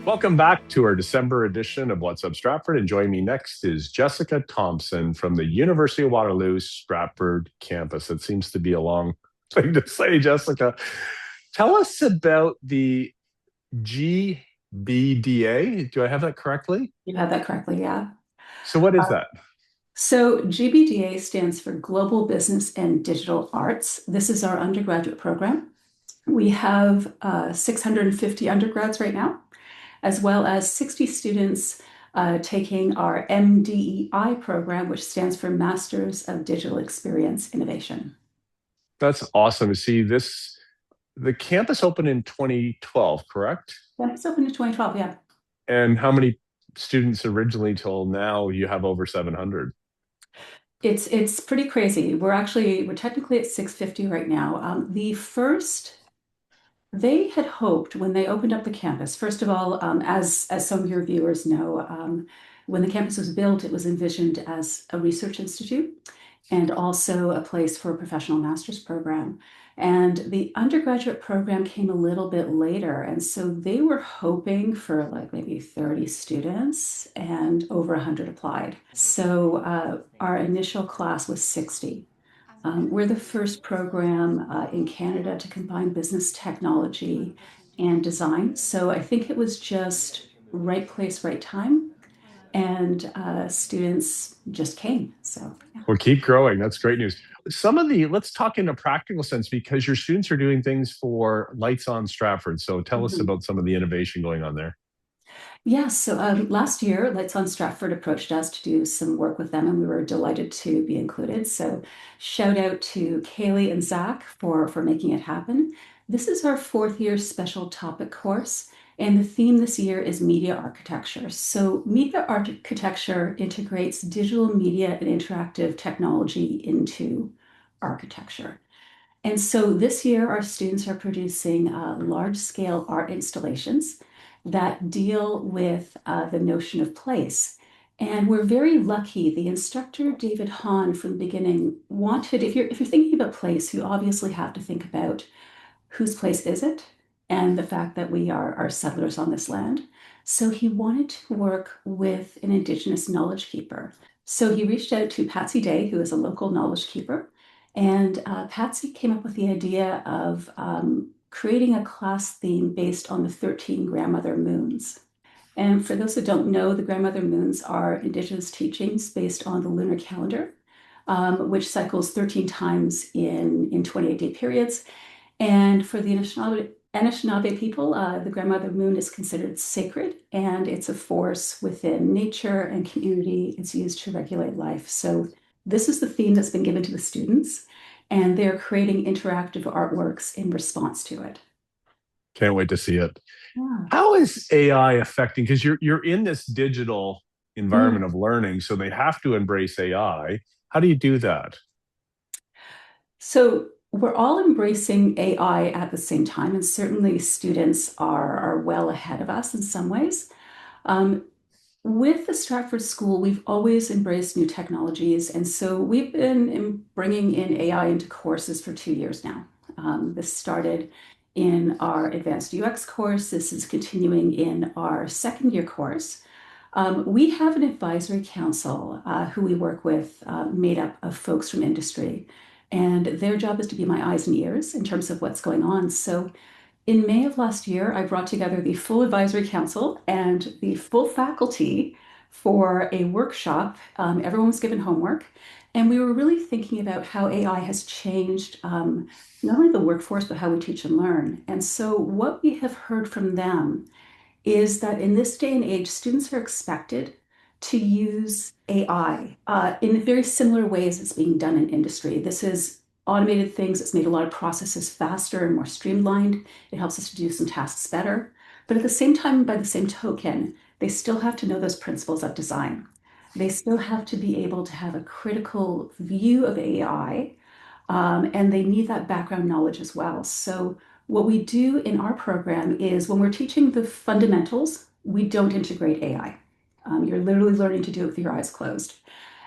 Welcome back to our December edition of What's Up Stratford. And joining me next is Jessica Thompson from the University of Waterloo Stratford campus. It seems to be a long thing to say, Jessica. Tell us about the GBDA. Do I have that correctly? You have that correctly, yeah. So, what is Uh, that? so GBDA stands for Global Business and Digital Arts. This is our undergraduate program. We have 650 undergrads right now, as well as 60 students taking our MDEI program, which stands for Masters of Digital Experience Innovation. That's awesome to see this. The campus opened in 2012, correct? Yeah, it's open to 2012, yeah. And how many students originally till now you have over 700? It's pretty crazy. We're technically at 650 right now. They had hoped when they opened up the campus, first of all, as some of your viewers know, when the campus was built, it was envisioned as a research institute and also a place for a professional master's program. And the undergraduate program came a little bit later. And so they were hoping for like maybe 30 students and over 100 applied. So our initial class was 60. We're the first program in Canada to combine business technology and design. So I think it was just right place, right time, and students just came. So yeah. Well, keep growing. That's great news. Let's talk in a practical sense because your students are doing things for Lights on Stratford. So tell us Mhm. about some of the innovation going on there. Yeah, so last year, Lights on Stratford approached us to do some work with them, and we were delighted to be included. So, shout out to Kaylee and Zach for making it happen. This is our fourth year special topic course, and the theme this year is media architecture. So, media architecture integrates digital media and interactive technology into architecture. And so this year, our students are producing large scale art installations that deal with the notion of place. And we're very lucky. The instructor, David Hahn, from the beginning wanted, if you're thinking about place, you obviously have to think about whose place is it and the fact that we are settlers on this land. So he wanted to work with an Indigenous knowledge keeper. So he reached out to Patsy Day, who is a local knowledge keeper, and Patsy came up with the idea of creating a class theme based on the 13 grandmother moons. And for those that don't know, the grandmother moons are Indigenous teachings based on the lunar calendar, which cycles 13 times in 28-day periods. And for the Anishinaabe people, the grandmother moon is considered sacred and it's a force within nature and community. It's used to regulate life. So, this is the theme that's been given to the students, and they're creating interactive artworks in response to it. Can't wait to see it. Yeah. How is AI affecting? Because you're in this digital environment Mm. of learning, so they have to embrace AI. How do you do that? So, we're all embracing AI at the same time, and certainly students are well ahead of us in some ways. Um, With the Stratford School, we've always embraced new technologies, and so we've been bringing in AI into courses for 2 years now. This started in our advanced UX course. This is continuing in our second year course. We have an advisory council who we work with, made up of folks from industry, and their job is to be my eyes and ears in terms of what's going on. So in May of last year, I brought together the full advisory council and the full faculty for a workshop. Everyone was given homework, and we were really thinking about how AI has changed not only the workforce, but how we teach and learn. And so, what we have heard from them is that in this day and age, students are expected to use AI in very similar ways it's being done in industry. This is automated things. It's made a lot of processes faster and more streamlined. It helps us to do some tasks better. But at the same time, by the same token, they still have to know those principles of design. They still have to be able to have a critical view of AI, and they need that background knowledge as well. So, what we do in our program is when we're teaching the fundamentals, we don't integrate AI. You're literally learning to do it with your eyes closed.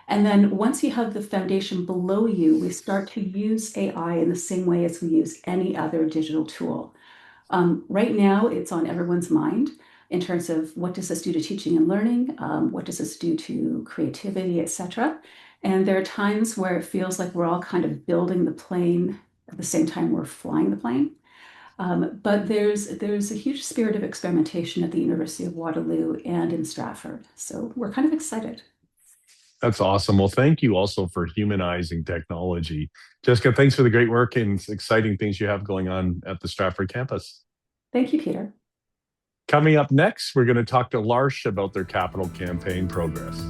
And then once you have the foundation below you, we start to use AI in the same way as we use any other digital tool. Right now, it's on everyone's mind. in terms of what does this do to teaching and learning, what does this do to creativity, etc. And there are times where it feels like we're all kind of building the plane at the same time we're flying the plane. But there's a huge spirit of experimentation at the University of Waterloo and in Stratford. So we're kind of excited. That's awesome. Well, thank you also for humanizing technology. Jessica, thanks for the great work and exciting things you have going on at the Stratford campus. Thank you, Peter. Coming up next, we're going to talk to L'Arche about their capital campaign progress.